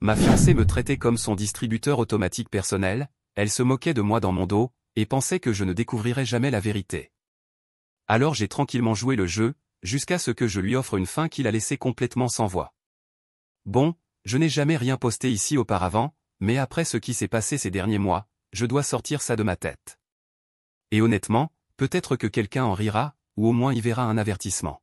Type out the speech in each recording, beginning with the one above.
Ma fiancée me traitait comme son distributeur automatique personnel, elle se moquait de moi dans mon dos, et pensait que je ne découvrirais jamais la vérité. Alors j'ai tranquillement joué le jeu, jusqu'à ce que je lui offre une fin qui l'a laissé complètement sans voix. Bon, je n'ai jamais rien posté ici auparavant, mais après ce qui s'est passé ces derniers mois, je dois sortir ça de ma tête. Et honnêtement, peut-être que quelqu'un en rira, ou au moins y verra un avertissement.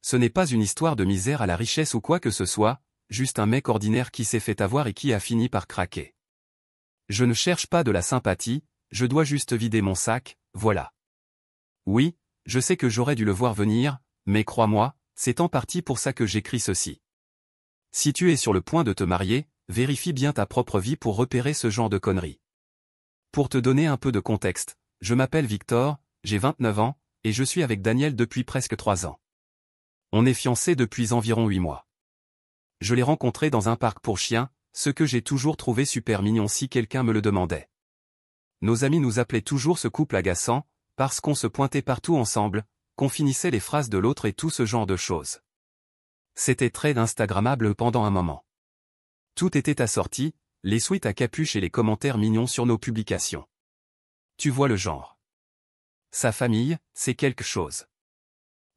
Ce n'est pas une histoire de misère à la richesse ou quoi que ce soit, juste un mec ordinaire qui s'est fait avoir et qui a fini par craquer. Je ne cherche pas de la sympathie, je dois juste vider mon sac, voilà. Oui, je sais que j'aurais dû le voir venir, mais crois-moi, c'est en partie pour ça que j'écris ceci. Si tu es sur le point de te marier, vérifie bien ta propre vie pour repérer ce genre de conneries. Pour te donner un peu de contexte, je m'appelle Victor, j'ai 29 ans, et je suis avec Daniel depuis presque 3 ans. On est fiancés depuis environ 8 mois. Je l'ai rencontré dans un parc pour chiens, ce que j'ai toujours trouvé super mignon si quelqu'un me le demandait. Nos amis nous appelaient toujours ce couple agaçant, parce qu'on se pointait partout ensemble, qu'on finissait les phrases de l'autre et tout ce genre de choses. C'était très instagrammable pendant un moment. Tout était assorti, les suites à capuche et les commentaires mignons sur nos publications. Tu vois le genre. Sa famille, c'est quelque chose.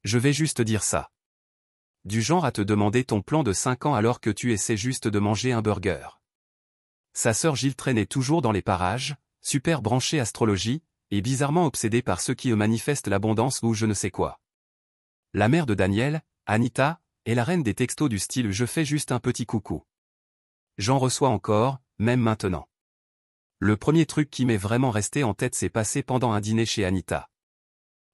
Je vais juste dire ça. Du genre à te demander ton plan de 5 ans alors que tu essaies juste de manger un burger. Sa sœur Gilles traînait toujours dans les parages, super branchée astrologie, et bizarrement obsédée par ceux qui manifestent l'abondance ou je ne sais quoi. La mère de Daniel, Anita, est la reine des textos du style « je fais juste un petit coucou ». J'en reçois encore, même maintenant. Le premier truc qui m'est vraiment resté en tête s'est passé pendant un dîner chez Anita.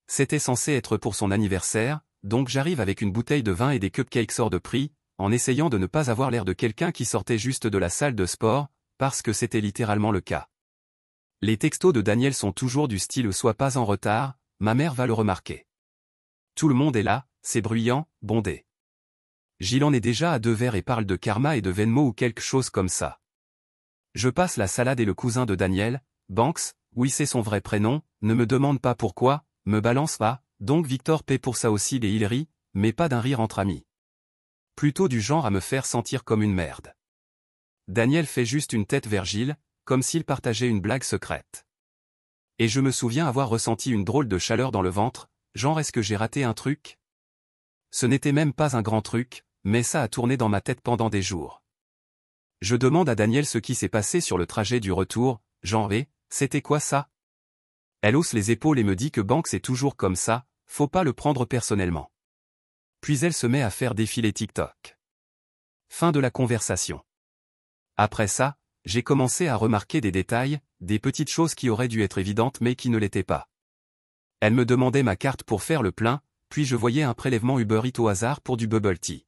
C'était censé être pour son anniversaire, donc j'arrive avec une bouteille de vin et des cupcakes hors de prix, en essayant de ne pas avoir l'air de quelqu'un qui sortait juste de la salle de sport, parce que c'était littéralement le cas. Les textos de Daniel sont toujours du style « sois pas en retard », ma mère va le remarquer. Tout le monde est là, c'est bruyant, bondé. Gilles en est déjà à 2 verres et parle de karma et de Venmo ou quelque chose comme ça. Je passe la salade et le cousin de Daniel, Banks, oui c'est son vrai prénom, ne me demande pas pourquoi, me balance pas, donc Victor paie pour ça aussi et il rit, mais pas d'un rire entre amis. Plutôt du genre à me faire sentir comme une merde. Daniel fait juste une tête vers Gilles, comme s'il partageait une blague secrète. Et je me souviens avoir ressenti une drôle de chaleur dans le ventre, genre est-ce que j'ai raté un truc? Ce n'était même pas un grand truc, mais ça a tourné dans ma tête pendant des jours. Je demande à Daniel ce qui s'est passé sur le trajet du retour, genre c'était quoi ça? Elle hausse les épaules et me dit que Banks est toujours comme ça, faut pas le prendre personnellement. Puis elle se met à faire défiler TikTok. Fin de la conversation. Après ça, j'ai commencé à remarquer des détails, des petites choses qui auraient dû être évidentes mais qui ne l'étaient pas. Elle me demandait ma carte pour faire le plein, puis je voyais un prélèvement Uber Eats au hasard pour du bubble tea.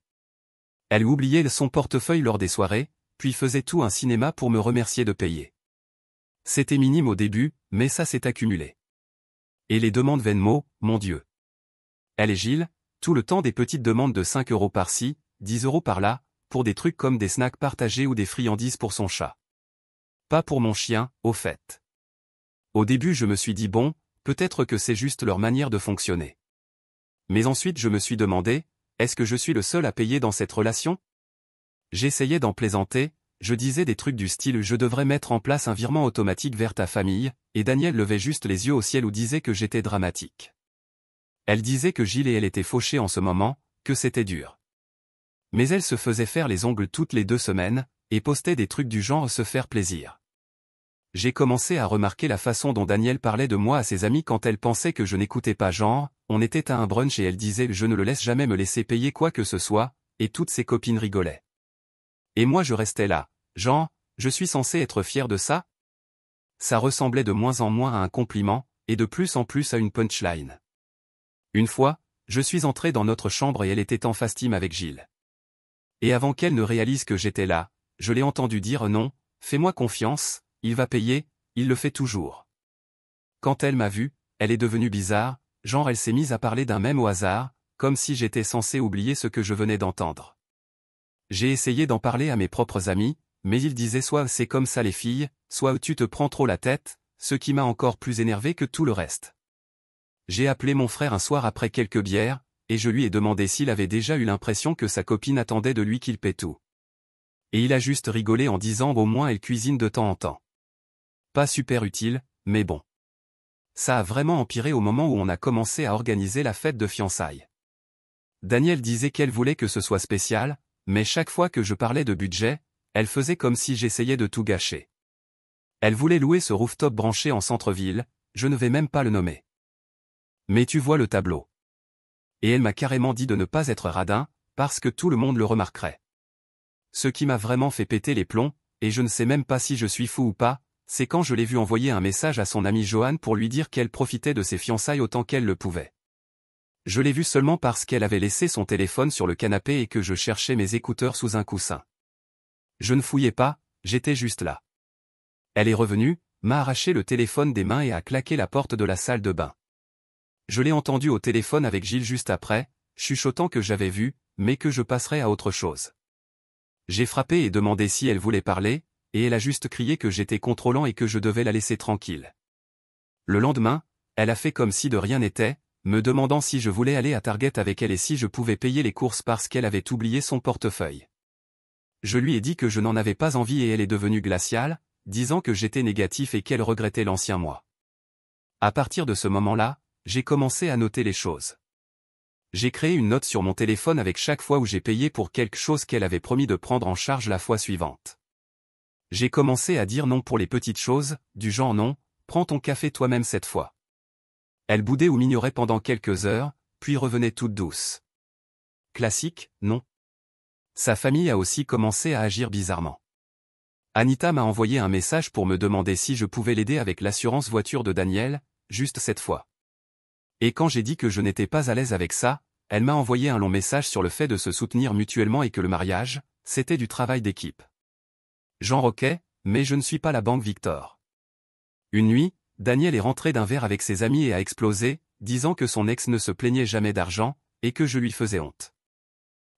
Elle oubliait son portefeuille lors des soirées, puis faisait tout un cinéma pour me remercier de payer. C'était minime au début, mais ça s'est accumulé. Et les demandes Venmo, mon Dieu. Elle et Gilles, tout le temps des petites demandes de 5 € par-ci, 10 € par-là, pour des trucs comme des snacks partagés ou des friandises pour son chat. Pas pour mon chien, au fait. Au début je me suis dit bon, peut-être que c'est juste leur manière de fonctionner. Mais ensuite je me suis demandé, est-ce que je suis le seul à payer dans cette relation? J'essayais d'en plaisanter, je disais des trucs du style je devrais mettre en place un virement automatique vers ta famille, et Daniel levait juste les yeux au ciel ou disait que j'étais dramatique. Elle disait que Gilles et elle étaient fauchés en ce moment, que c'était dur. Mais elle se faisait faire les ongles toutes les 2 semaines, et postait des trucs du genre se faire plaisir. J'ai commencé à remarquer la façon dont Daniel parlait de moi à ses amis quand elle pensait que je n'écoutais pas genre, on était à un brunch et elle disait je ne le laisse jamais me laisser payer quoi que ce soit, et toutes ses copines rigolaient. Et moi je restais là, genre, je suis censé être fier de ça? Ça ressemblait de moins en moins à un compliment, et de plus en plus à une punchline. Une fois, je suis entré dans notre chambre et elle était en fastime avec Gilles. Et avant qu'elle ne réalise que j'étais là, je l'ai entendu dire non, fais-moi confiance, il va payer, il le fait toujours. Quand elle m'a vu, elle est devenue bizarre, genre elle s'est mise à parler d'un mème au hasard, comme si j'étais censé oublier ce que je venais d'entendre. J'ai essayé d'en parler à mes propres amis, mais ils disaient soit c'est comme ça les filles, soit tu te prends trop la tête, ce qui m'a encore plus énervé que tout le reste. J'ai appelé mon frère un soir après quelques bières, et je lui ai demandé s'il avait déjà eu l'impression que sa copine attendait de lui qu'il paie tout. Et il a juste rigolé en disant au moins elle cuisine de temps en temps. Pas super utile, mais bon. Ça a vraiment empiré au moment où on a commencé à organiser la fête de fiançailles. Danielle disait qu'elle voulait que ce soit spécial, mais chaque fois que je parlais de budget, elle faisait comme si j'essayais de tout gâcher. Elle voulait louer ce rooftop branché en centre-ville, je ne vais même pas le nommer. Mais tu vois le tableau. Et elle m'a carrément dit de ne pas être radin, parce que tout le monde le remarquerait. Ce qui m'a vraiment fait péter les plombs, et je ne sais même pas si je suis fou ou pas, c'est quand je l'ai vu envoyer un message à son amie Joanne pour lui dire qu'elle profitait de ses fiançailles autant qu'elle le pouvait. Je l'ai vu seulement parce qu'elle avait laissé son téléphone sur le canapé et que je cherchais mes écouteurs sous un coussin. Je ne fouillais pas, j'étais juste là. Elle est revenue, m'a arraché le téléphone des mains et a claqué la porte de la salle de bain. Je l'ai entendu au téléphone avec Gilles juste après, chuchotant que j'avais vu, mais que je passerais à autre chose. J'ai frappé et demandé si elle voulait parler, et elle a juste crié que j'étais contrôlant et que je devais la laisser tranquille. Le lendemain, elle a fait comme si de rien n'était, me demandant si je voulais aller à Target avec elle et si je pouvais payer les courses parce qu'elle avait oublié son portefeuille. Je lui ai dit que je n'en avais pas envie et elle est devenue glaciale, disant que j'étais négatif et qu'elle regrettait l'ancien moi. À partir de ce moment-là, j'ai commencé à noter les choses. J'ai créé une note sur mon téléphone avec chaque fois où j'ai payé pour quelque chose qu'elle avait promis de prendre en charge la fois suivante. J'ai commencé à dire non pour les petites choses, du genre non, prends ton café toi-même cette fois. Elle boudait ou m'ignorait pendant quelques heures, puis revenait toute douce. Classique, non. Sa famille a aussi commencé à agir bizarrement. Anita m'a envoyé un message pour me demander si je pouvais l'aider avec l'assurance voiture de Daniel, juste cette fois. Et quand j'ai dit que je n'étais pas à l'aise avec ça, elle m'a envoyé un long message sur le fait de se soutenir mutuellement et que le mariage, c'était du travail d'équipe. J'en roquais, mais je ne suis pas la banque Victor. Une nuit, Daniel est rentré d'un verre avec ses amis et a explosé, disant que son ex ne se plaignait jamais d'argent, et que je lui faisais honte.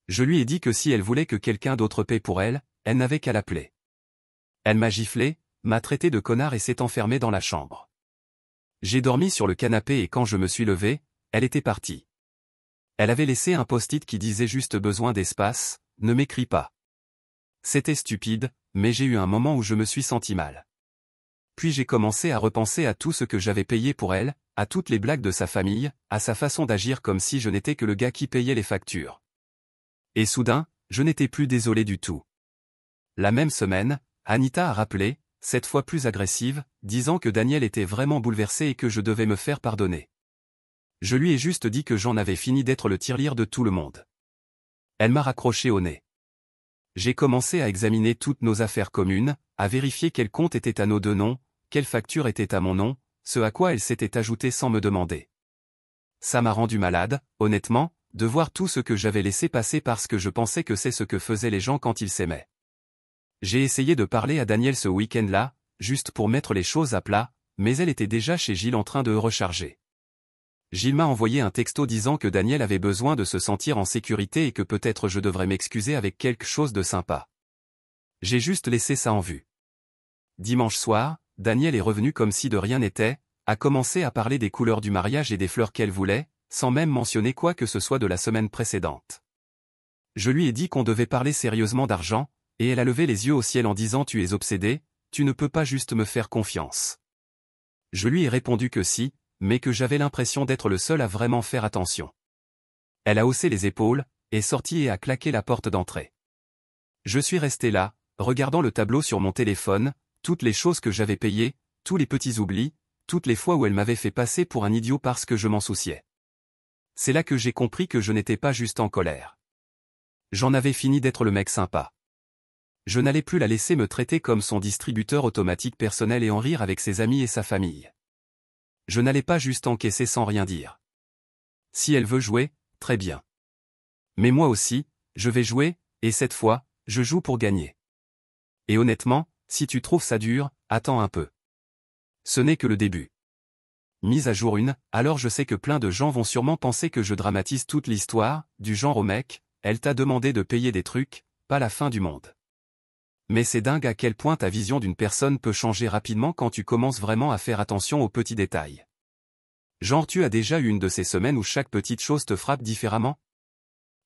Je lui ai dit que si elle voulait que quelqu'un d'autre paie pour elle, elle n'avait qu'à l'appeler. Elle m'a giflé, m'a traité de connard et s'est enfermée dans la chambre. J'ai dormi sur le canapé et quand je me suis levé, elle était partie. Elle avait laissé un post-it qui disait juste besoin d'espace, ne m'écris pas. C'était stupide, mais j'ai eu un moment où je me suis senti mal. Puis j'ai commencé à repenser à tout ce que j'avais payé pour elle, à toutes les blagues de sa famille, à sa façon d'agir comme si je n'étais que le gars qui payait les factures. Et soudain, je n'étais plus désolé du tout. La même semaine, Anita a rappelé, cette fois plus agressive, disant que Daniel était vraiment bouleversé et que je devais me faire pardonner. Je lui ai juste dit que j'en avais fini d'être le tirelire de tout le monde. Elle m'a raccroché au nez. J'ai commencé à examiner toutes nos affaires communes, à vérifier quel compte était à nos deux noms, quelle facture était à mon nom, ce à quoi elle s'était ajoutée sans me demander. Ça m'a rendu malade, honnêtement, de voir tout ce que j'avais laissé passer parce que je pensais que c'est ce que faisaient les gens quand ils s'aimaient. J'ai essayé de parler à Daniel ce week-end-là, juste pour mettre les choses à plat, mais elle était déjà chez Gilles en train de recharger. Gilles m'a envoyé un texto disant que Daniel avait besoin de se sentir en sécurité et que peut-être je devrais m'excuser avec quelque chose de sympa. J'ai juste laissé ça en vue. Dimanche soir, Daniel est revenu comme si de rien n'était, a commencé à parler des couleurs du mariage et des fleurs qu'elle voulait, sans même mentionner quoi que ce soit de la semaine précédente. Je lui ai dit qu'on devait parler sérieusement d'argent, et elle a levé les yeux au ciel en disant « Tu es obsédé, tu ne peux pas juste me faire confiance ». Je lui ai répondu que si, mais que j'avais l'impression d'être le seul à vraiment faire attention. Elle a haussé les épaules, est sortie et a claqué la porte d'entrée. Je suis resté là, regardant le tableau sur mon téléphone, toutes les choses que j'avais payées, tous les petits oublis, toutes les fois où elle m'avait fait passer pour un idiot parce que je m'en souciais. C'est là que j'ai compris que je n'étais pas juste en colère. J'en avais fini d'être le mec sympa. Je n'allais plus la laisser me traiter comme son distributeur automatique personnel et en rire avec ses amis et sa famille. Je n'allais pas juste encaisser sans rien dire. Si elle veut jouer, très bien. Mais moi aussi, je vais jouer, et cette fois, je joue pour gagner. Et honnêtement, si tu trouves ça dur, attends un peu. Ce n'est que le début. Mise à jour 1, alors je sais que plein de gens vont sûrement penser que je dramatise toute l'histoire, du genre au mec, elle t'a demandé de payer des trucs, pas la fin du monde. Mais c'est dingue à quel point ta vision d'une personne peut changer rapidement quand tu commences vraiment à faire attention aux petits détails. Genre tu as déjà eu une de ces semaines où chaque petite chose te frappe différemment?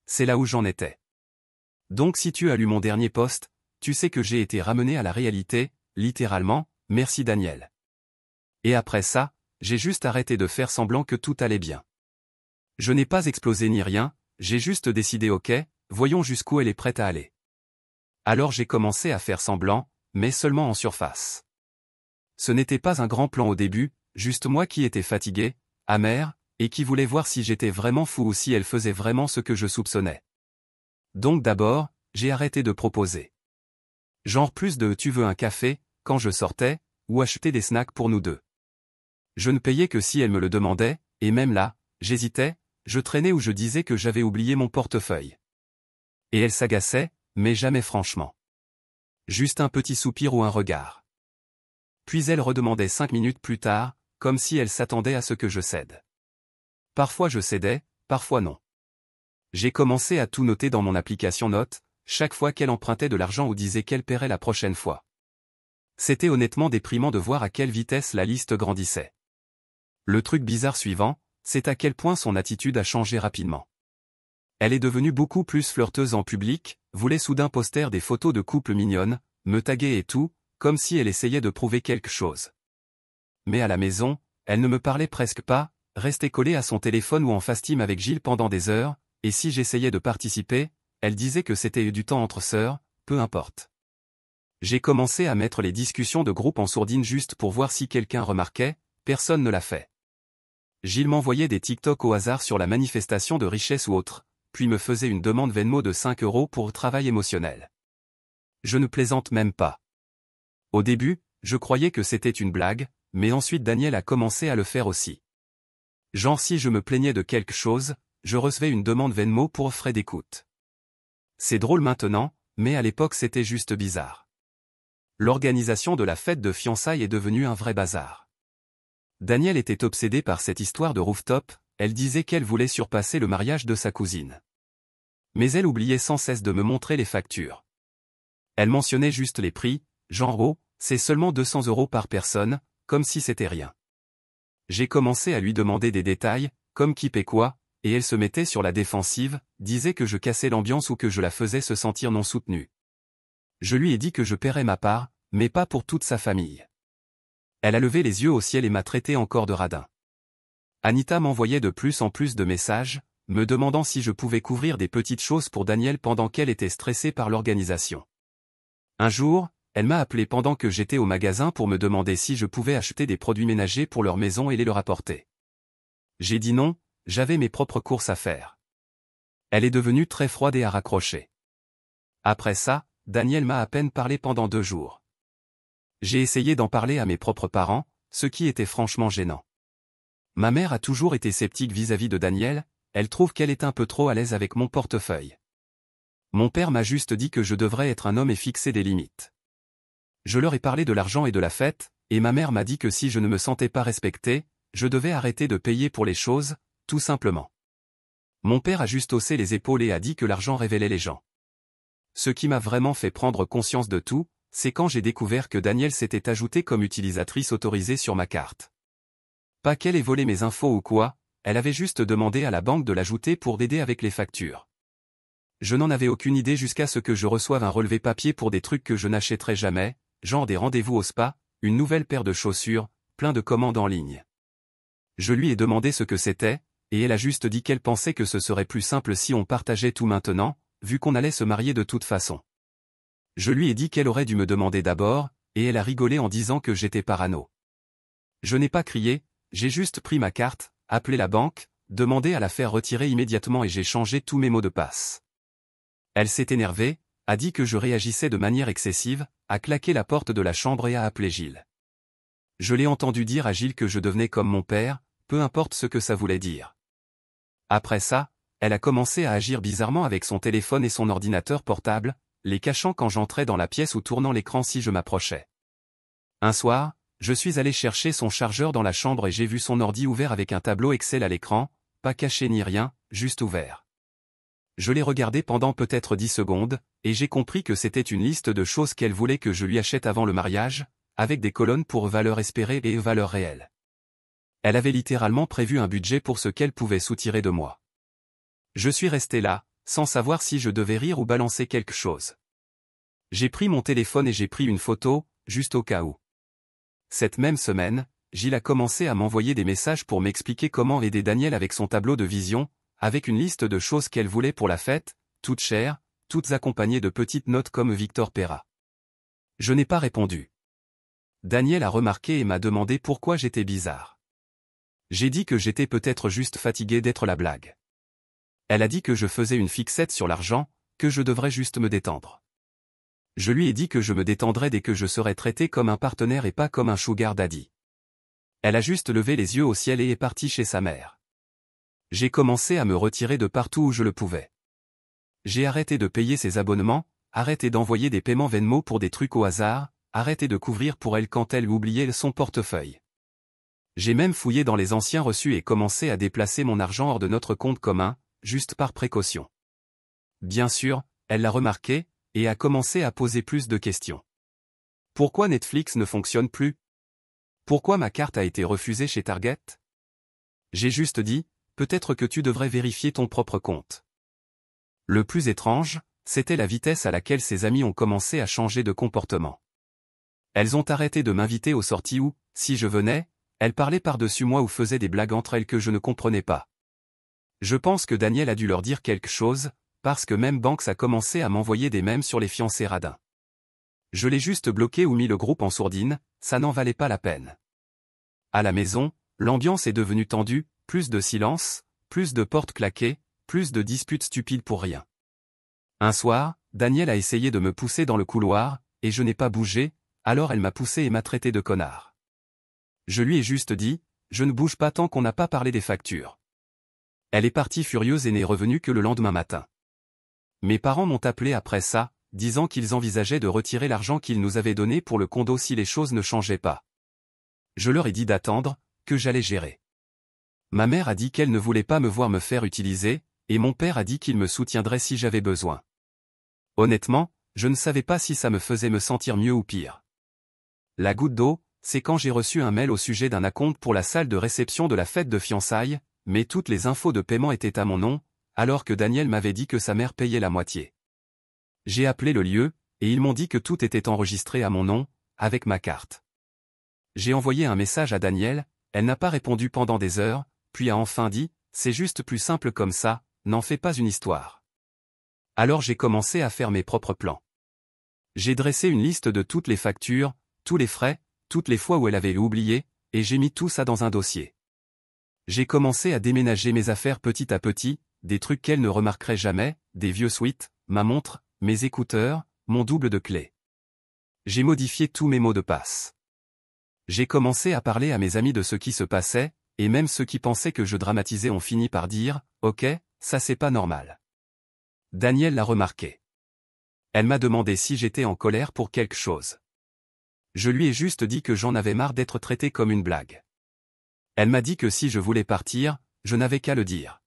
C'est là où j'en étais. Donc si tu as lu mon dernier post, tu sais que j'ai été ramené à la réalité, littéralement, merci Daniel. Et après ça, j'ai juste arrêté de faire semblant que tout allait bien. Je n'ai pas explosé ni rien, j'ai juste décidé ok, voyons jusqu'où elle est prête à aller. Alors j'ai commencé à faire semblant, mais seulement en surface. Ce n'était pas un grand plan au début, juste moi qui étais fatigué, amer, et qui voulait voir si j'étais vraiment fou ou si elle faisait vraiment ce que je soupçonnais. Donc d'abord, j'ai arrêté de proposer. Genre plus de tu veux un café, quand je sortais, ou acheter des snacks pour nous deux. Je ne payais que si elle me le demandait, et même là, j'hésitais, je traînais ou je disais que j'avais oublié mon portefeuille. Et elle s'agaçait, mais jamais franchement. Juste un petit soupir ou un regard. Puis elle redemandait 5 minutes plus tard, comme si elle s'attendait à ce que je cède. Parfois je cédais, parfois non. J'ai commencé à tout noter dans mon application Notes, chaque fois qu'elle empruntait de l'argent ou disait qu'elle paierait la prochaine fois. C'était honnêtement déprimant de voir à quelle vitesse la liste grandissait. Le truc bizarre suivant, c'est à quel point son attitude a changé rapidement. Elle est devenue beaucoup plus flirteuse en public, voulait soudain poster des photos de couple mignonnes, me taguer et tout, comme si elle essayait de prouver quelque chose. Mais à la maison, elle ne me parlait presque pas, restait collée à son téléphone ou en FaceTime avec Gilles pendant des heures, et si j'essayais de participer, elle disait que c'était du temps entre sœurs, peu importe. J'ai commencé à mettre les discussions de groupe en sourdine juste pour voir si quelqu'un remarquait, personne ne l'a fait. Gilles m'envoyait des TikTok au hasard sur la manifestation de richesse ou autre, puis me faisait une demande Venmo de 5 € pour travail émotionnel. Je ne plaisante même pas. Au début, je croyais que c'était une blague, mais ensuite Daniel a commencé à le faire aussi. Genre si je me plaignais de quelque chose, je recevais une demande Venmo pour frais d'écoute. C'est drôle maintenant, mais à l'époque c'était juste bizarre. L'organisation de la fête de fiançailles est devenue un vrai bazar. Daniel était obsédé par cette histoire de rooftop, elle disait qu'elle voulait surpasser le mariage de sa cousine. Mais elle oubliait sans cesse de me montrer les factures. Elle mentionnait juste les prix, genre oh, c'est seulement 200 € par personne, comme si c'était rien. J'ai commencé à lui demander des détails, comme qui paie quoi, et elle se mettait sur la défensive, disait que je cassais l'ambiance ou que je la faisais se sentir non soutenue. Je lui ai dit que je paierais ma part, mais pas pour toute sa famille. Elle a levé les yeux au ciel et m'a traité encore de radin. Anita m'envoyait de plus en plus de messages, me demandant si je pouvais couvrir des petites choses pour Daniel pendant qu'elle était stressée par l'organisation. Un jour, elle m'a appelé pendant que j'étais au magasin pour me demander si je pouvais acheter des produits ménagers pour leur maison et les leur apporter. J'ai dit non, j'avais mes propres courses à faire. Elle est devenue très froide et a raccroché. Après ça, Daniel m'a à peine parlé pendant 2 jours. J'ai essayé d'en parler à mes propres parents, ce qui était franchement gênant. Ma mère a toujours été sceptique vis-à-vis de Daniel, elle trouve qu'elle est un peu trop à l'aise avec mon portefeuille. Mon père m'a juste dit que je devrais être un homme et fixer des limites. Je leur ai parlé de l'argent et de la fête, et ma mère m'a dit que si je ne me sentais pas respecté, je devais arrêter de payer pour les choses, tout simplement. Mon père a juste haussé les épaules et a dit que l'argent révélait les gens. Ce qui m'a vraiment fait prendre conscience de tout, c'est quand j'ai découvert que Daniel s'était ajoutée comme utilisatrice autorisée sur ma carte. Pas qu'elle ait volé mes infos ou quoi, elle avait juste demandé à la banque de l'ajouter pour l'aider avec les factures. Je n'en avais aucune idée jusqu'à ce que je reçoive un relevé papier pour des trucs que je n'achèterai jamais, genre des rendez-vous au spa, une nouvelle paire de chaussures, plein de commandes en ligne. Je lui ai demandé ce que c'était, et elle a juste dit qu'elle pensait que ce serait plus simple si on partageait tout maintenant, vu qu'on allait se marier de toute façon. Je lui ai dit qu'elle aurait dû me demander d'abord, et elle a rigolé en disant que j'étais parano. Je n'ai pas crié, j'ai juste pris ma carte, appelé la banque, demandé à la faire retirer immédiatement et j'ai changé tous mes mots de passe. Elle s'est énervée, a dit que je réagissais de manière excessive, a claqué la porte de la chambre et a appelé Gilles. Je l'ai entendu dire à Gilles que je devenais comme mon père, peu importe ce que ça voulait dire. Après ça, elle a commencé à agir bizarrement avec son téléphone et son ordinateur portable, les cachant quand j'entrais dans la pièce ou tournant l'écran si je m'approchais. Un soir, je suis allé chercher son chargeur dans la chambre et j'ai vu son ordi ouvert avec un tableau Excel à l'écran, pas caché ni rien, juste ouvert. Je l'ai regardé pendant peut-être 10 secondes, et j'ai compris que c'était une liste de choses qu'elle voulait que je lui achète avant le mariage, avec des colonnes pour valeur espérée et valeur réelle. Elle avait littéralement prévu un budget pour ce qu'elle pouvait soutirer de moi. Je suis resté là, sans savoir si je devais rire ou balancer quelque chose. J'ai pris mon téléphone et j'ai pris une photo, juste au cas où. Cette même semaine, Gilles a commencé à m'envoyer des messages pour m'expliquer comment aider Daniel avec son tableau de vision, avec une liste de choses qu'elle voulait pour la fête, toutes chères, toutes accompagnées de petites notes comme Victor Perra. Je n'ai pas répondu. Daniel a remarqué et m'a demandé pourquoi j'étais bizarre. J'ai dit que j'étais peut-être juste fatigué d'être la blague. Elle a dit que je faisais une fixette sur l'argent, que je devrais juste me détendre. Je lui ai dit que je me détendrais dès que je serais traité comme un partenaire et pas comme un sugar daddy. Elle a juste levé les yeux au ciel et est partie chez sa mère. J'ai commencé à me retirer de partout où je le pouvais. J'ai arrêté de payer ses abonnements, arrêté d'envoyer des paiements Venmo pour des trucs au hasard, arrêté de couvrir pour elle quand elle oubliait son portefeuille. J'ai même fouillé dans les anciens reçus et commencé à déplacer mon argent hors de notre compte commun, juste par précaution. Bien sûr, elle l'a remarqué, et a commencé à poser plus de questions. Pourquoi Netflix ne fonctionne plus? Pourquoi ma carte a été refusée chez Target? J'ai juste dit, peut-être que tu devrais vérifier ton propre compte. Le plus étrange, c'était la vitesse à laquelle ses amies ont commencé à changer de comportement. Elles ont arrêté de m'inviter aux sorties où, si je venais, elles parlaient par-dessus moi ou faisaient des blagues entre elles que je ne comprenais pas. Je pense que Daniel a dû leur dire quelque chose, parce que même Banks a commencé à m'envoyer des mèmes sur les fiancés radins. Je l'ai juste bloqué ou mis le groupe en sourdine, ça n'en valait pas la peine. À la maison, l'ambiance est devenue tendue, plus de silence, plus de portes claquées, plus de disputes stupides pour rien. Un soir, Daniel a essayé de me pousser dans le couloir, et je n'ai pas bougé, alors elle m'a poussé et m'a traité de connard. Je lui ai juste dit, je ne bouge pas tant qu'on n'a pas parlé des factures. Elle est partie furieuse et n'est revenue que le lendemain matin. Mes parents m'ont appelé après ça, disant qu'ils envisageaient de retirer l'argent qu'ils nous avaient donné pour le condo si les choses ne changeaient pas. Je leur ai dit d'attendre, que j'allais gérer. Ma mère a dit qu'elle ne voulait pas me voir me faire utiliser, et mon père a dit qu'il me soutiendrait si j'avais besoin. Honnêtement, je ne savais pas si ça me faisait me sentir mieux ou pire. La goutte d'eau, c'est quand j'ai reçu un mail au sujet d'un acompte pour la salle de réception de la fête de fiançailles, mais toutes les infos de paiement étaient à mon nom, alors que Daniel m'avait dit que sa mère payait la moitié. J'ai appelé le lieu, et ils m'ont dit que tout était enregistré à mon nom, avec ma carte. J'ai envoyé un message à Daniel, elle n'a pas répondu pendant des heures, puis a enfin dit, c'est juste plus simple comme ça, n'en fais pas une histoire. Alors j'ai commencé à faire mes propres plans. J'ai dressé une liste de toutes les factures, tous les frais, toutes les fois où elle avait oublié, et j'ai mis tout ça dans un dossier. J'ai commencé à déménager mes affaires petit à petit, des trucs qu'elle ne remarquerait jamais, des vieux sweats, ma montre, mes écouteurs, mon double de clés. J'ai modifié tous mes mots de passe. J'ai commencé à parler à mes amis de ce qui se passait, et même ceux qui pensaient que je dramatisais ont fini par dire, ok, ça c'est pas normal. Daniel l'a remarqué. Elle m'a demandé si j'étais en colère pour quelque chose. Je lui ai juste dit que j'en avais marre d'être traité comme une blague. Elle m'a dit que si je voulais partir, je n'avais qu'à le dire.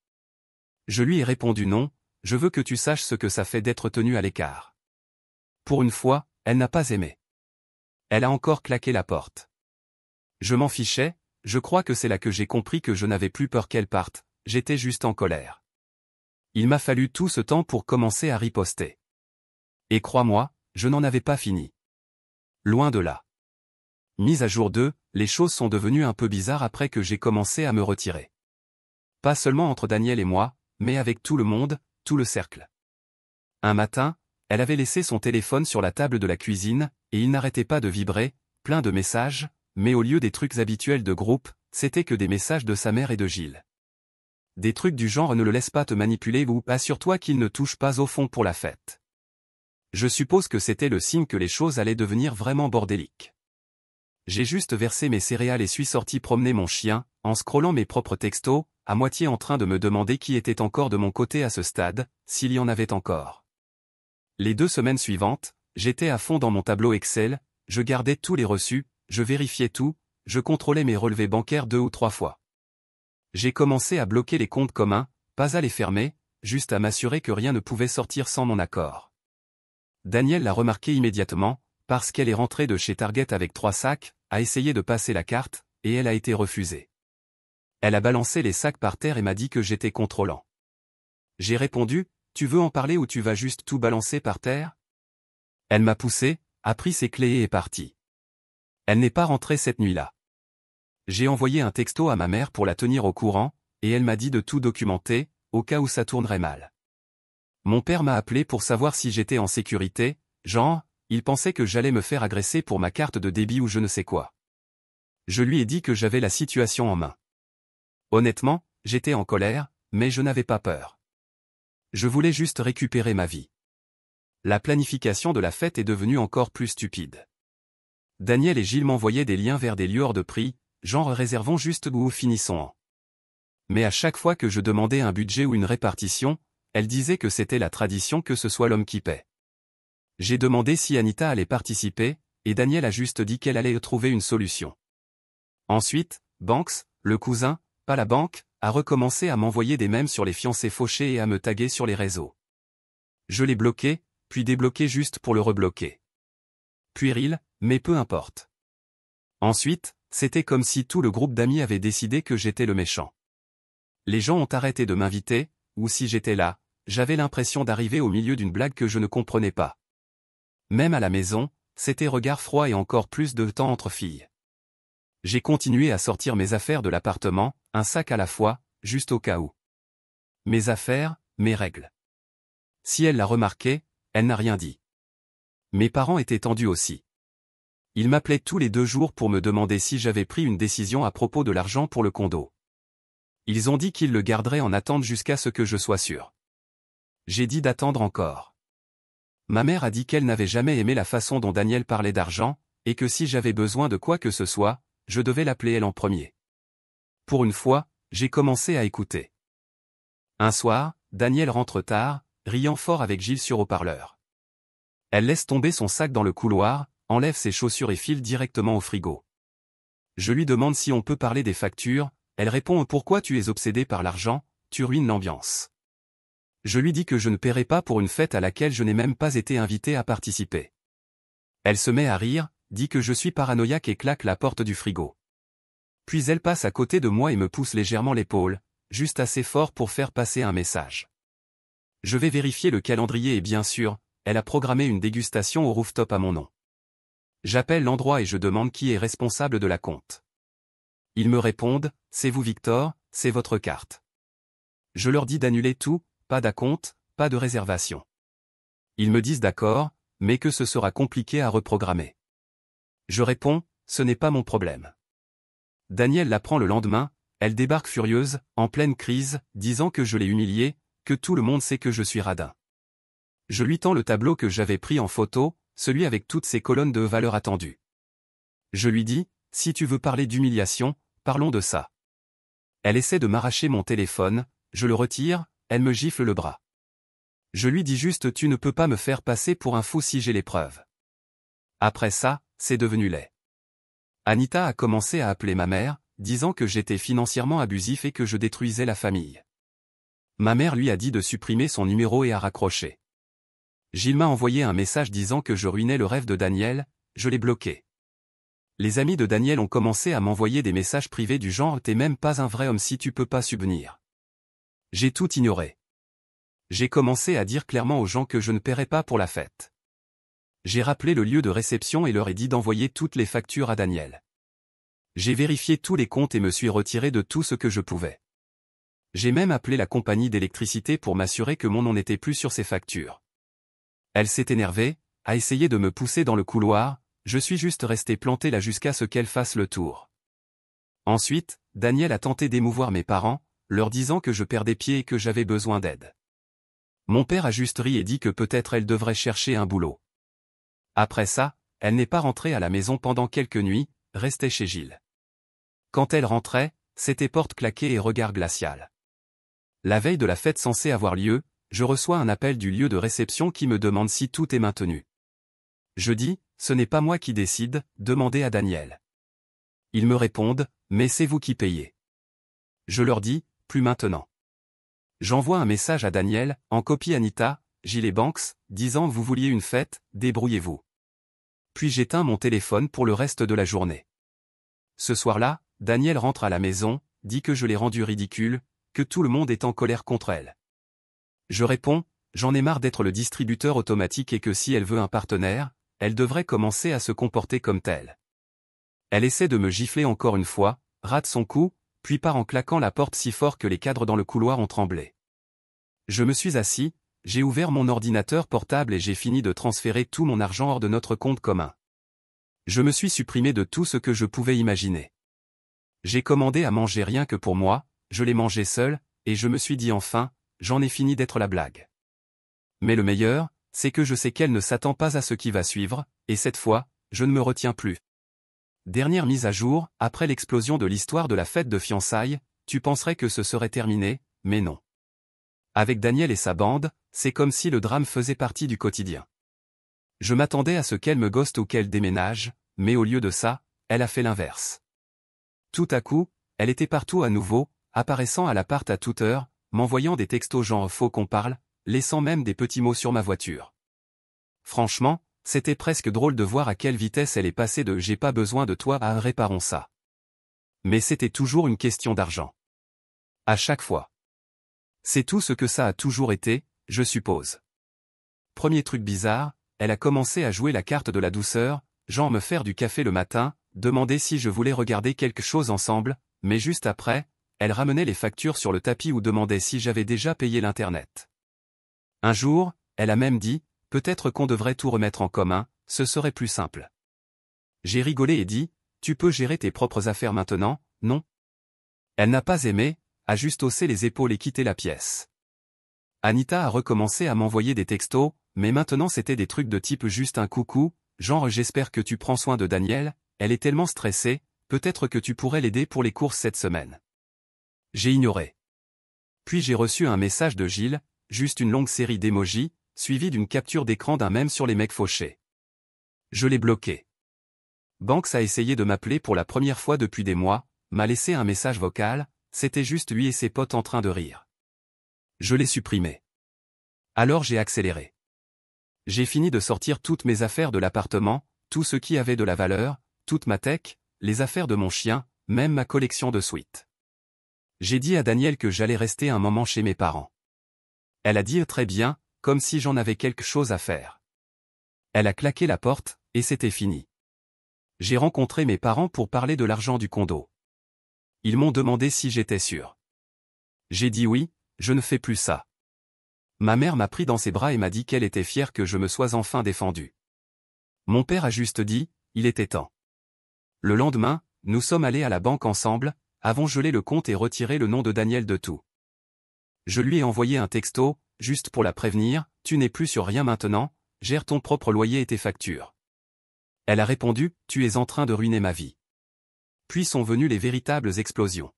Je lui ai répondu non, je veux que tu saches ce que ça fait d'être tenu à l'écart. Pour une fois, elle n'a pas aimé. Elle a encore claqué la porte. Je m'en fichais, je crois que c'est là que j'ai compris que je n'avais plus peur qu'elle parte, j'étais juste en colère. Il m'a fallu tout ce temps pour commencer à riposter. Et crois-moi, je n'en avais pas fini. Loin de là. Mise à jour 2, les choses sont devenues un peu bizarres après que j'ai commencé à me retirer. Pas seulement entre Daniel et moi, mais avec tout le monde, tout le cercle. Un matin, elle avait laissé son téléphone sur la table de la cuisine, et il n'arrêtait pas de vibrer, plein de messages, mais au lieu des trucs habituels de groupe, c'était que des messages de sa mère et de Gilles. Des trucs du genre ne le laisse pas te manipuler ou assure-toi qu'il ne touche pas au fond pour la fête. Je suppose que c'était le signe que les choses allaient devenir vraiment bordéliques. J'ai juste versé mes céréales et suis sorti promener mon chien, en scrollant mes propres textos, à moitié en train de me demander qui était encore de mon côté à ce stade, s'il y en avait encore. Les 2 semaines suivantes, j'étais à fond dans mon tableau Excel, je gardais tous les reçus, je vérifiais tout, je contrôlais mes relevés bancaires 2 ou 3 fois. J'ai commencé à bloquer les comptes communs, pas à les fermer, juste à m'assurer que rien ne pouvait sortir sans mon accord. Daniel l'a remarqué immédiatement, parce qu'elle est rentrée de chez Target avec 3 sacs, a essayé de passer la carte, et elle a été refusée. Elle a balancé les sacs par terre et m'a dit que j'étais contrôlant. J'ai répondu, tu veux en parler ou tu vas juste tout balancer par terre? Elle m'a poussé, a pris ses clés et est partie. Elle n'est pas rentrée cette nuit-là. J'ai envoyé un texto à ma mère pour la tenir au courant, et elle m'a dit de tout documenter, au cas où ça tournerait mal. Mon père m'a appelé pour savoir si j'étais en sécurité, genre, il pensait que j'allais me faire agresser pour ma carte de débit ou je ne sais quoi. Je lui ai dit que j'avais la situation en main. Honnêtement, j'étais en colère, mais je n'avais pas peur. Je voulais juste récupérer ma vie. La planification de la fête est devenue encore plus stupide. Daniel et Gilles m'envoyaient des liens vers des lieux hors de prix, genre réservons juste ou finissons en. Mais à chaque fois que je demandais un budget ou une répartition, elle disait que c'était la tradition que ce soit l'homme qui paie. J'ai demandé si Anita allait participer, et Daniel a juste dit qu'elle allait trouver une solution. Ensuite, Banks, le cousin, pas la banque, a recommencé à m'envoyer des mèmes sur les fiancés fauchés et à me taguer sur les réseaux. Je l'ai bloqué, puis débloqué juste pour le rebloquer. Puéril, mais peu importe. Ensuite, c'était comme si tout le groupe d'amis avait décidé que j'étais le méchant. Les gens ont arrêté de m'inviter, ou si j'étais là, j'avais l'impression d'arriver au milieu d'une blague que je ne comprenais pas. Même à la maison, c'était regard froid et encore plus de temps entre filles. J'ai continué à sortir mes affaires de l'appartement, un sac à la fois, juste au cas où. Mes affaires, mes règles. Si elle l'a remarqué, elle n'a rien dit. Mes parents étaient tendus aussi. Ils m'appelaient tous les 2 jours pour me demander si j'avais pris une décision à propos de l'argent pour le condo. Ils ont dit qu'ils le garderaient en attente jusqu'à ce que je sois sûr. J'ai dit d'attendre encore. Ma mère a dit qu'elle n'avait jamais aimé la façon dont Daniel parlait d'argent, et que si j'avais besoin de quoi que ce soit, je devais l'appeler elle en premier. Pour une fois, j'ai commencé à écouter. Un soir, Daniel rentre tard, riant fort avec Gilles sur haut-parleur. Elle laisse tomber son sac dans le couloir, enlève ses chaussures et file directement au frigo. Je lui demande si on peut parler des factures, elle répond « Pourquoi tu es obsédé par l'argent, tu ruines l'ambiance ». Je lui dis que je ne paierai pas pour une fête à laquelle je n'ai même pas été invité à participer. Elle se met à rire, dit que je suis paranoïaque et claque la porte du frigo. Puis elle passe à côté de moi et me pousse légèrement l'épaule, juste assez fort pour faire passer un message. Je vais vérifier le calendrier et bien sûr, elle a programmé une dégustation au rooftop à mon nom. J'appelle l'endroit et je demande qui est responsable de la compte. Ils me répondent, c'est vous Victor, c'est votre carte. Je leur dis d'annuler tout, pas d'acompte, pas de réservation. Ils me disent d'accord, mais que ce sera compliqué à reprogrammer. Je réponds, ce n'est pas mon problème. Daniel l'apprend le lendemain, elle débarque furieuse, en pleine crise, disant que je l'ai humiliée, que tout le monde sait que je suis radin. Je lui tends le tableau que j'avais pris en photo, celui avec toutes ces colonnes de valeur attendues. Je lui dis, si tu veux parler d'humiliation, parlons de ça. Elle essaie de m'arracher mon téléphone, je le retire, elle me gifle le bras. Je lui dis juste tu ne peux pas me faire passer pour un fou si j'ai les preuves. Après ça, c'est devenu laid. Anita a commencé à appeler ma mère, disant que j'étais financièrement abusif et que je détruisais la famille. Ma mère lui a dit de supprimer son numéro et a raccroché. Gilles m'a envoyé un message disant que je ruinais le rêve de Daniel, je l'ai bloqué. Les amis de Daniel ont commencé à m'envoyer des messages privés du genre « T'es même pas un vrai homme si tu peux pas subvenir ». J'ai tout ignoré. J'ai commencé à dire clairement aux gens que je ne paierais pas pour la fête. J'ai rappelé le lieu de réception et leur ai dit d'envoyer toutes les factures à Daniel. J'ai vérifié tous les comptes et me suis retiré de tout ce que je pouvais. J'ai même appelé la compagnie d'électricité pour m'assurer que mon nom n'était plus sur ces factures. Elle s'est énervée, a essayé de me pousser dans le couloir, je suis juste resté planté là jusqu'à ce qu'elle fasse le tour. Ensuite, Daniel a tenté d'émouvoir mes parents, leur disant que je perdais pied et que j'avais besoin d'aide. Mon père a juste ri et dit que peut-être elle devrait chercher un boulot. Après ça, elle n'est pas rentrée à la maison pendant quelques nuits, restait chez Gilles. Quand elle rentrait, c'était porte claquée et regard glacial. La veille de la fête censée avoir lieu, je reçois un appel du lieu de réception qui me demande si tout est maintenu. Je dis, ce n'est pas moi qui décide, demandez à Daniel. Ils me répondent, mais c'est vous qui payez. Je leur dis, plus maintenant. J'envoie un message à Daniel, en copie Anita, Gilles et Banks, disant vous vouliez une fête, débrouillez-vous. Puis j'éteins mon téléphone pour le reste de la journée. Ce soir-là, Daniel rentre à la maison, dit que je l'ai rendue ridicule, que tout le monde est en colère contre elle. Je réponds, j'en ai marre d'être le distributeur automatique et que si elle veut un partenaire, elle devrait commencer à se comporter comme tel. Elle essaie de me gifler encore une fois, rate son coup, puis part en claquant la porte si fort que les cadres dans le couloir ont tremblé. Je me suis assis, j'ai ouvert mon ordinateur portable et j'ai fini de transférer tout mon argent hors de notre compte commun. Je me suis supprimé de tout ce que je pouvais imaginer. J'ai commandé à manger rien que pour moi, je l'ai mangé seul, et je me suis dit enfin, j'en ai fini d'être la blague. Mais le meilleur, c'est que je sais qu'elle ne s'attend pas à ce qui va suivre, et cette fois, je ne me retiens plus. Dernière mise à jour, après l'explosion de l'histoire de la fête de fiançailles, tu penserais que ce serait terminé, mais non. Avec Daniel et sa bande, c'est comme si le drame faisait partie du quotidien. Je m'attendais à ce qu'elle me ghoste ou qu'elle déménage, mais au lieu de ça, elle a fait l'inverse. Tout à coup, elle était partout à nouveau, apparaissant à l'appart à toute heure, m'envoyant des textos genre faut qu'on parle, laissant même des petits mots sur ma voiture. Franchement, c'était presque drôle de voir à quelle vitesse elle est passée de j'ai pas besoin de toi à réparons ça. Mais c'était toujours une question d'argent. À chaque fois. C'est tout ce que ça a toujours été, je suppose. Premier truc bizarre, elle a commencé à jouer la carte de la douceur, genre me faire du café le matin, demander si je voulais regarder quelque chose ensemble, mais juste après, elle ramenait les factures sur le tapis ou demandait si j'avais déjà payé l'internet. Un jour, elle a même dit, peut-être qu'on devrait tout remettre en commun, ce serait plus simple. J'ai rigolé et dit, tu peux gérer tes propres affaires maintenant, non? Elle n'a pas aimé, a juste haussé les épaules et quitté la pièce. Anita a recommencé à m'envoyer des textos, mais maintenant c'était des trucs de type juste un coucou, genre j'espère que tu prends soin de Daniel, elle est tellement stressée, peut-être que tu pourrais l'aider pour les courses cette semaine. J'ai ignoré. Puis j'ai reçu un message de Gilles, juste une longue série d'émojis, suivie d'une capture d'écran d'un mème sur les mecs fauchés. Je l'ai bloqué. Banks a essayé de m'appeler pour la première fois depuis des mois, m'a laissé un message vocal, c'était juste lui et ses potes en train de rire. Je l'ai supprimé. Alors j'ai accéléré. J'ai fini de sortir toutes mes affaires de l'appartement, tout ce qui avait de la valeur, toute ma tech, les affaires de mon chien, même ma collection de sweats. J'ai dit à Daniel que j'allais rester un moment chez mes parents. Elle a dit très bien, comme si j'en avais quelque chose à faire. Elle a claqué la porte, et c'était fini. J'ai rencontré mes parents pour parler de l'argent du condo. Ils m'ont demandé si j'étais sûr. J'ai dit oui, je ne fais plus ça. Ma mère m'a pris dans ses bras et m'a dit qu'elle était fière que je me sois enfin défendu. Mon père a juste dit, il était temps. Le lendemain, nous sommes allés à la banque ensemble, avons gelé le compte et retiré le nom de Daniel de tout. Je lui ai envoyé un texto, juste pour la prévenir, tu n'es plus sur rien maintenant, gère ton propre loyer et tes factures. Elle a répondu, tu es en train de ruiner ma vie. Puis sont venues les véritables explosions.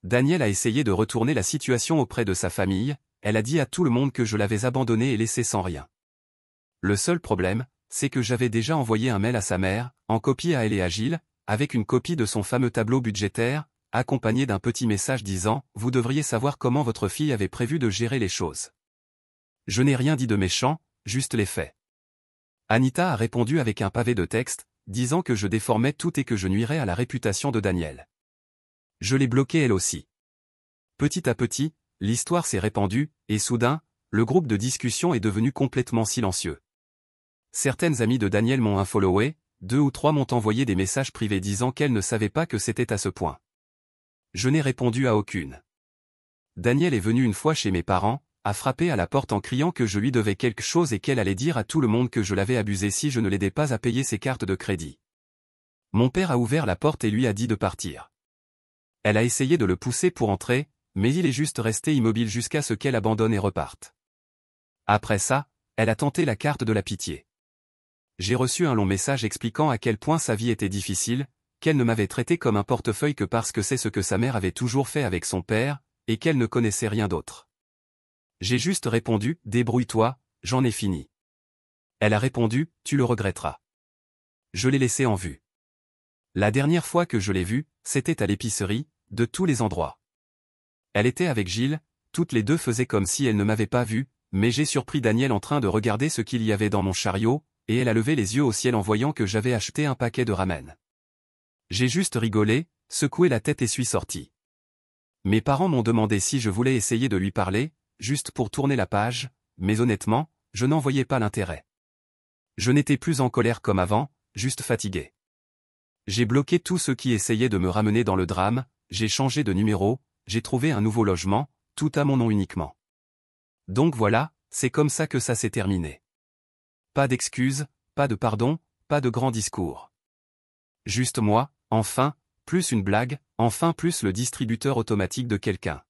Daniel a essayé de retourner la situation auprès de sa famille, elle a dit à tout le monde que je l'avais abandonné et laissé sans rien. Le seul problème, c'est que j'avais déjà envoyé un mail à sa mère, en copie à elle et à Gilles, avec une copie de son fameux tableau budgétaire, accompagné d'un petit message disant « Vous devriez savoir comment votre fille avait prévu de gérer les choses ». Je n'ai rien dit de méchant, juste les faits. Anita a répondu avec un pavé de texte, disant que je déformais tout et que je nuirais à la réputation de Daniel. Je l'ai bloquée elle aussi. Petit à petit, l'histoire s'est répandue, et soudain, le groupe de discussion est devenu complètement silencieux. Certaines amies de Daniel m'ont unfollowé, 2 ou 3 m'ont envoyé des messages privés disant qu'elles ne savaient pas que c'était à ce point. Je n'ai répondu à aucune. Daniel est venu une fois chez mes parents, a frappé à la porte en criant que je lui devais quelque chose et qu'elle allait dire à tout le monde que je l'avais abusé si je ne l'aidais pas à payer ses cartes de crédit. Mon père a ouvert la porte et lui a dit de partir. Elle a essayé de le pousser pour entrer, mais il est juste resté immobile jusqu'à ce qu'elle abandonne et reparte. Après ça, elle a tenté la carte de la pitié. J'ai reçu un long message expliquant à quel point sa vie était difficile, qu'elle ne m'avait traité comme un portefeuille que parce que c'est ce que sa mère avait toujours fait avec son père, et qu'elle ne connaissait rien d'autre. J'ai juste répondu, débrouille-toi, j'en ai fini. Elle a répondu, tu le regretteras. Je l'ai laissé en vue. La dernière fois que je l'ai vue, c'était à l'épicerie, de tous les endroits. Elle était avec Gilles, toutes les deux faisaient comme si elle ne m'avait pas vu, mais j'ai surpris Daniel en train de regarder ce qu'il y avait dans mon chariot, et elle a levé les yeux au ciel en voyant que j'avais acheté un paquet de ramen. J'ai juste rigolé, secoué la tête et suis sorti. Mes parents m'ont demandé si je voulais essayer de lui parler, juste pour tourner la page, mais honnêtement, je n'en voyais pas l'intérêt. Je n'étais plus en colère comme avant, juste fatigué. J'ai bloqué tous ceux qui essayaient de me ramener dans le drame, j'ai changé de numéro, j'ai trouvé un nouveau logement, tout à mon nom uniquement. Donc voilà, c'est comme ça que ça s'est terminé. Pas d'excuses, pas de pardon, pas de grands discours. Juste moi, enfin, plus une blague, enfin plus le distributeur automatique de quelqu'un.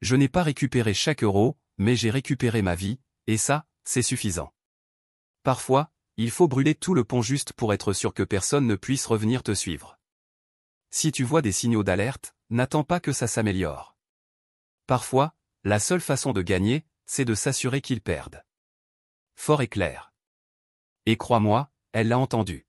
Je n'ai pas récupéré chaque euro, mais j'ai récupéré ma vie, et ça, c'est suffisant. Parfois, il faut brûler tout le pont juste pour être sûr que personne ne puisse revenir te suivre. Si tu vois des signaux d'alerte, n'attends pas que ça s'améliore. Parfois, la seule façon de gagner, c'est de s'assurer qu'ils perdent. Fort et clair. Et crois-moi, elle l'a entendu.